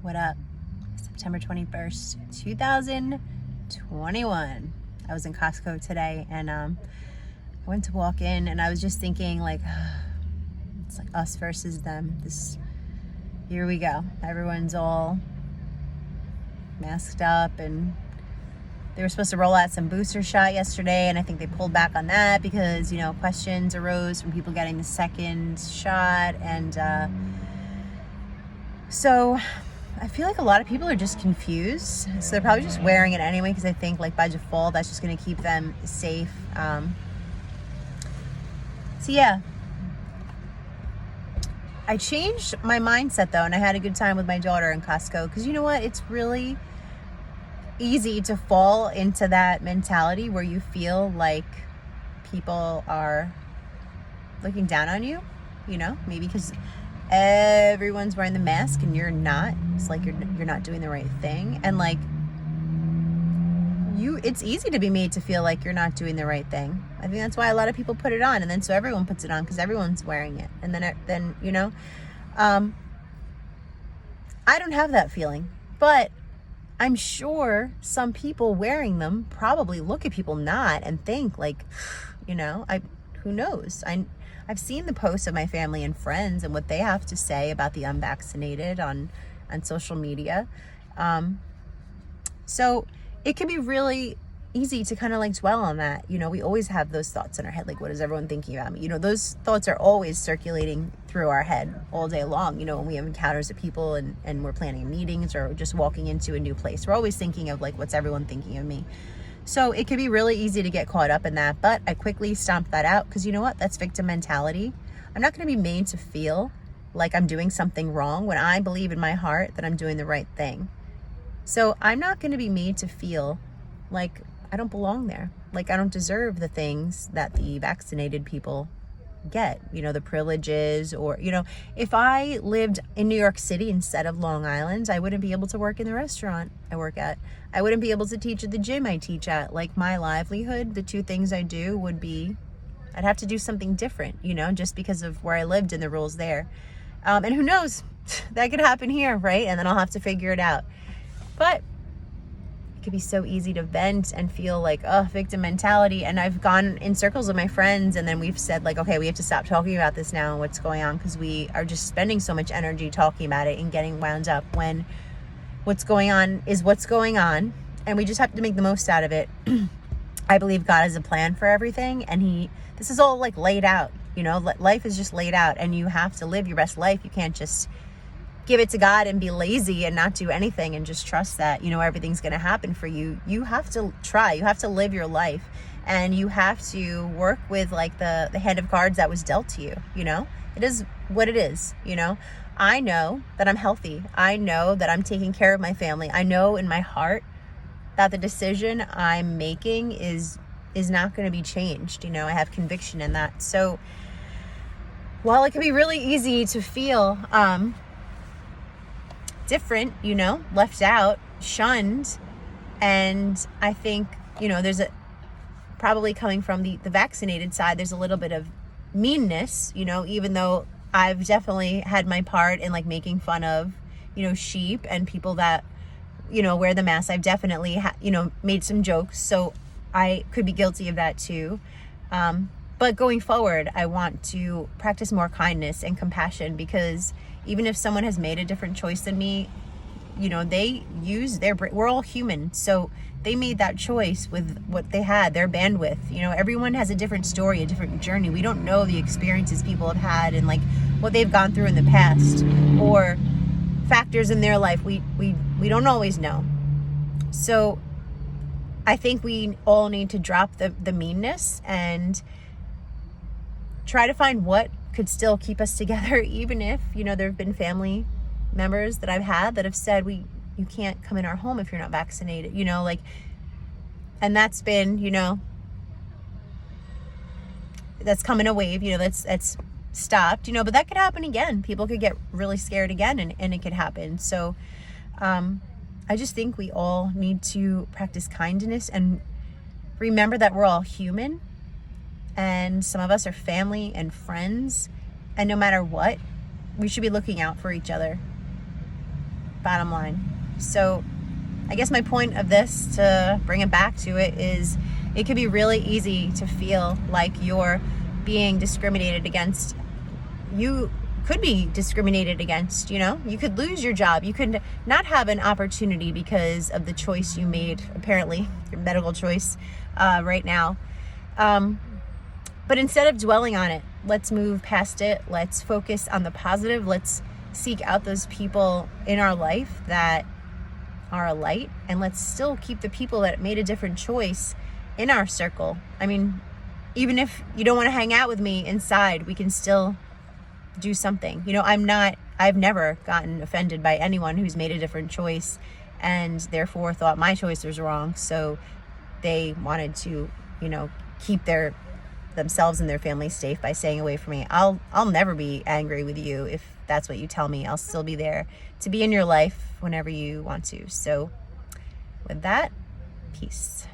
What up? September 21st, 2021. I was in Costco today and I went to walk in and I was just thinking like, it's like us versus them. Here we go. Everyone's all masked up and they were supposed to roll out some booster shot yesterday and I think they pulled back on that because, questions arose from people getting the second shot and so I feel like a lot of people are just confused. So they're probably just wearing it anyway because I think like by default that's just going to keep them safe. So yeah. I changed my mindset though and I had a good time with my daughter in Costco because you know what? It's really easy to fall into that mentality where you feel like people are looking down on you, maybe because everyone's wearing the mask and you're not. It's like you're not doing the right thing. And like it's easy to be made to feel like you're not doing the right thing. I think that's why a lot of people put it on, and then so everyone puts it on because everyone's wearing it. And then I don't have that feeling, but I'm sure some people wearing them probably look at people not and think like, who knows? I've seen the posts of my family and friends and what they have to say about the unvaccinated on social media. So it can be really easy to kind of like dwell on that. We always have those thoughts in our head. Like, what is everyone thinking about me? Those thoughts are always circulating through our head all day long. When we have encounters with people and we're planning meetings or just walking into a new place, we're always thinking of like, what's everyone thinking of me? So it can be really easy to get caught up in that, but I quickly stomped that out because you know what? That's victim mentality. I'm not going to be made to feel like I'm doing something wrong when I believe in my heart that I'm doing the right thing. So I'm not going to be made to feel like I don't belong there. Like I don't deserve the things that the vaccinated people get, the privileges or, if I lived in New York City instead of Long Island, I wouldn't be able to work in the restaurant I work at. I wouldn't be able to teach at the gym I teach at. Like my livelihood, the two things I do would be, I'd have to do something different, just because of where I lived and the rules there. And who knows, that could happen here, right? And then I'll have to figure it out. But it could be so easy to vent and feel like, victim mentality. And I've gone in circles with my friends and then we've said like, okay, we have to stop talking about this now and what's going on because we are just spending so much energy talking about it and getting wound up when what's going on is what's going on. And we just have to make the most out of it. I believe God has a plan for everything. And this is all like laid out, life is just laid out and you have to live your best life. You can't just give it to God and be lazy and not do anything and just trust that, everything's going to happen for you. You have to try. You have to live your life and you have to work with like the hand of cards that was dealt to you. It is what it is. I know that I'm healthy. I know that I'm taking care of my family. I know in my heart that the decision I'm making is not going to be changed. I have conviction in that. So while it can be really easy to feel, different, left out, shunned. And I think, there's probably coming from the vaccinated side, there's a little bit of meanness, even though I've definitely had my part in like making fun of, sheep and people that, wear the mask. I've definitely, made some jokes. So I could be guilty of that too. But going forward, I want to practice more kindness and compassion because even if someone has made a different choice than me, they use their brain. We're all human. So they made that choice with what they had, their bandwidth. Everyone has a different story, a different journey. We don't know the experiences people have had and like what they've gone through in the past or factors in their life. We don't always know. So I think we all need to drop the meanness and try to find what could still keep us together, even if, there have been family members that I've had that have said, you can't come in our home if you're not vaccinated, and that's been, that's come in a wave, that's stopped, but that could happen again. People could get really scared again and it could happen. So, I just think we all need to practice kindness and remember that we're all human. And some of us are family and friends. And no matter what, we should be looking out for each other. bottom line. So I guess my point of this, to bring it back to it, is it could be really easy to feel like you're being discriminated against. You could be discriminated against, you could lose your job. You could not have an opportunity because of the choice you made, apparently, your medical choice right now. But instead of dwelling on it, let's move past it. Let's focus on the positive. Let's seek out those people in our life that are a light, and let's still keep the people that made a different choice in our circle. I mean, even if you don't want to hang out with me inside, we can still do something. I've never gotten offended by anyone who's made a different choice and therefore thought my choice was wrong. So they wanted to, keep themselves and their family safe by staying away from me. I'll never be angry with you if that's what you tell me. I'll still be there to be in your life whenever you want to. So with that, peace.